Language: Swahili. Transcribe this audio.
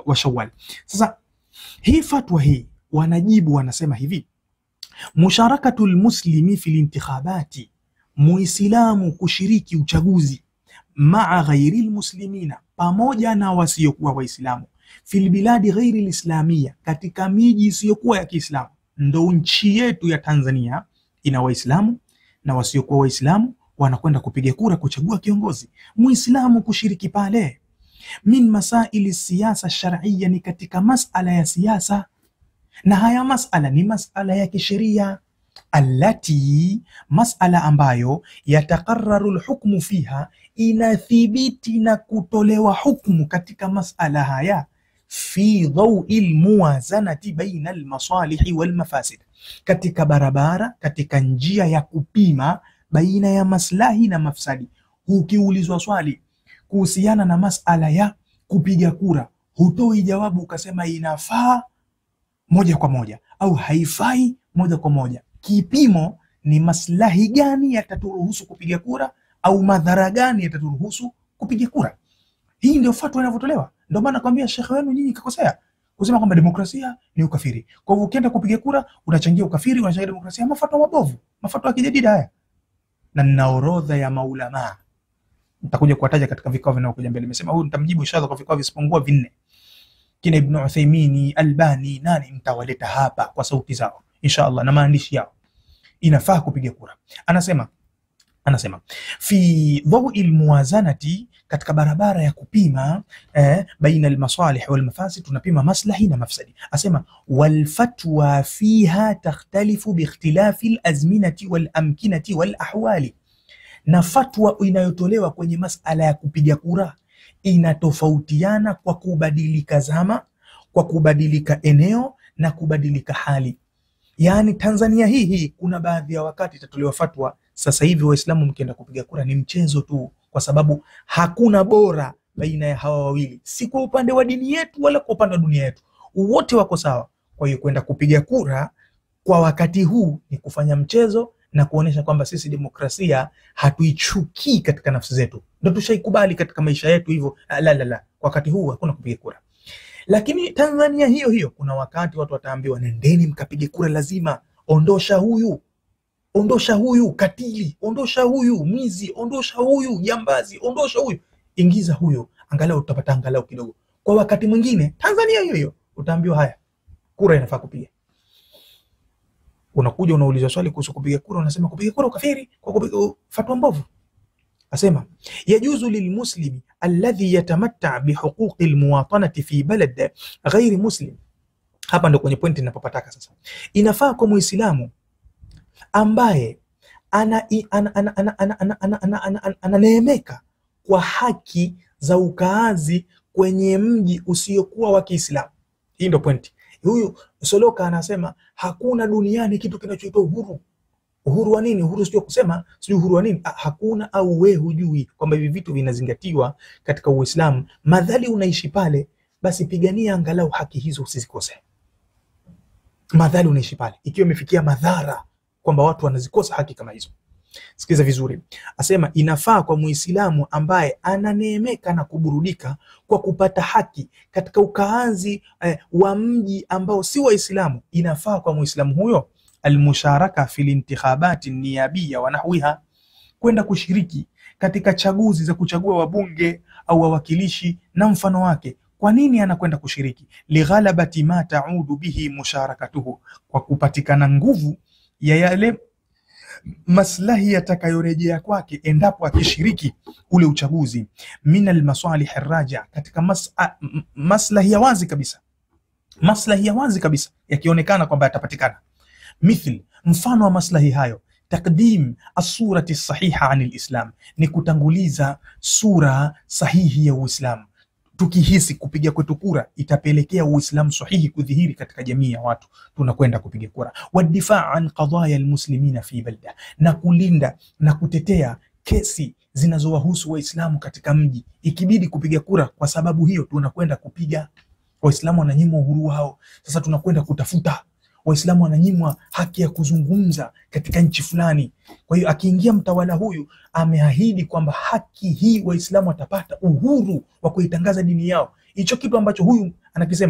wa Shawwal. Sasa hii fatwa hii wanajibu, wanasema hivi: musharakatul muslimi fil intikhabati, muislamu kushiriki uchaguzi, maa ghairi almuslimina, pamoja na wasiokuwa waislamu, fil biladi ghairi alislamia, katika miji isiyokuwa ya Kiislamu. Ndo nchi yetu ya Tanzania ina waislamu na wasiokuwa waislamu wanakwenda kupiga kura kuchagua kiongozi. Muislamu kushiriki pale, min masaili siyasa shar'iyya, ni katika masala ya siasa, na haya masala ni masala ya kisheria, allati, masala ambayo yatakarraru alhukmu fiha, inathibiti na kutolewa hukmu katika masala haya, fi dhawi almuwazanati baina almasalihi walmafasid, katika barabara, katika njia ya kupima baina ya maslahi na mafsadi. Ukiulizwa swali kuhusiana na masala ya kupiga kura, hutoi jawabu ukasema inafaa moja kwa moja au haifai moja kwa moja. Kipimo ni maslahi gani yataturuhusu kupiga kura au madhara gani yataturuhusu kupiga kura. Hii ndio fatwa inavyotolewa. Ndio maana nakwambia shekhe wenu nyinyi kakosea kusema kwamba demokrasia ni ukafiri. Kwa hivyo ukienda kupiga kura unachangia ukafiri, unachangia demokrasia. Mafatwa mabovu, mafatwa ya kijadida haya. Na nina orodha ya maulama, nitakuja kuwataja katika vikao vinavyokuja mbele. Nimesema huyu nitamjibu inshallah kwa vikao visipungua 4. Kina Ibn Uthaymeen, Albani, nani mtawaleta hapa kwa sauti zao inshallah na maandishi yao. Inafaa kupiga kura. Anasema fi dhawi almuwazanati, katika barabara ya kupima baina almasalih walmafasid, tunapima maslahi na mafsadi. Asema wal fatwa fiha takhtalifu biikhtilafi alazminati walamkinati walahwali, na fatwa inayotolewa kwenye masala ya kupiga kura inatofautiana kwa kubadilika zama, kwa kubadilika eneo na kubadilika hali. Yani Tanzania hii kuna baadhi ya wakati itatolewa fatwa, sasa hivi Waislamu mkienda kupiga kura ni mchezo tu, kwa sababu hakuna bora baina ya hawa wawili, si kwa upande wa dini yetu wala kwa upande wa dunia yetu, wote wako sawa. Kwa hiyo kwenda kupiga kura kwa wakati huu ni kufanya mchezo na kuonesha kwamba sisi demokrasia hatuichukii katika nafsi zetu, ndio tushaikubali katika maisha yetu hivyo. La, kwa wakati huu hakuna kupiga kura. Lakini Tanzania hiyo kuna wakati watu wataambiwa nendeni mkapige kura, lazima ondosha huyu katili, ondosha huyu mwizi, ondosha huyu jambazi, ondosha huyu, ingiza huyo, angalau utapata angalau kidogo. Kwa wakati mwingine Tanzania hiyo utaambiwa haya, kura inafaa kupiga. Unakuja unaulizwa swali kuhusu kupiga kura, unasema kupiga kura ukafiri, kwa kupiga fatwa mbovu. Asema yajuzu lilmuslimi alladhi yatamatta bihuquqi almuwatanati fi balad ghairi muslim. Hapa ndo kwenye pointi ninapopataka sasa. Inafaa kwa Muislamu ambaye ananeemeka kwa haki za ukaazi kwenye mji usiokuwa wa Kiislamu. Hii ndo pointi. Huyu Soloka anasema hakuna duniani kitu kinachoitwa uhuru. Uhuru wa nini? Uhuru sio kusema sio uhuru wa nini? Hakuna, au wewe hujui kwamba hivi vitu vinazingatiwa katika Uislamu. Madhali unaishi pale, basi pigania angalau haki hizo usizikose. Madhali unaishi pale, ikiwa imefikia madhara kwamba watu wanazikosa haki kama hizo. Sikiza vizuri. Asema inafaa kwa Muislamu ambaye ananeemeka na kuburudika kwa kupata haki katika ukaazi wa mji ambao si Waislamu. Inafaa kwa Muislamu huyo almusharaka fil intikhabati niyabiyya wa nahwiha, kwenda kushiriki katika chaguzi za kuchagua wabunge au wawakilishi na mfano wake. Kwa nini anakwenda kushiriki? Lighalabati ma taudu bihi musharakatuhu, kwa kupatikana nguvu ya yale maslahi yatakayorejea kwake endapo akishiriki ule uchaguzi. Min almasalih arraja, katika maslahi ya wazi kabisa, maslahi ya wazi kabisa yakionekana kwamba yatapatikana. Mithl, mfano wa maslahi hayo, takdim as-surati sahiha anil islam, ni kutanguliza sura sahihi ya Uislamu. Tukihisi kupiga kwetu kura itapelekea Uislamu sahihi kudhihiri katika jamii ya watu, tunakwenda kupiga kura. Wadifaa an qadaya almuslimina fi balda, na kulinda na kutetea kesi zinazowahusu Waislamu katika mji. Ikibidi kupiga kura kwa sababu hiyo, tunakwenda kupiga. Waislamu wananyimwa uhuru wao, sasa tunakwenda kutafuta. Waislamu wananyimwa haki ya kuzungumza katika nchi fulani. Kwa hiyo akiingia mtawala huyu ameahidi kwamba haki hii Waislamu watapata uhuru wa kuitangaza dini yao. hicho kitu ambacho huyu anakisema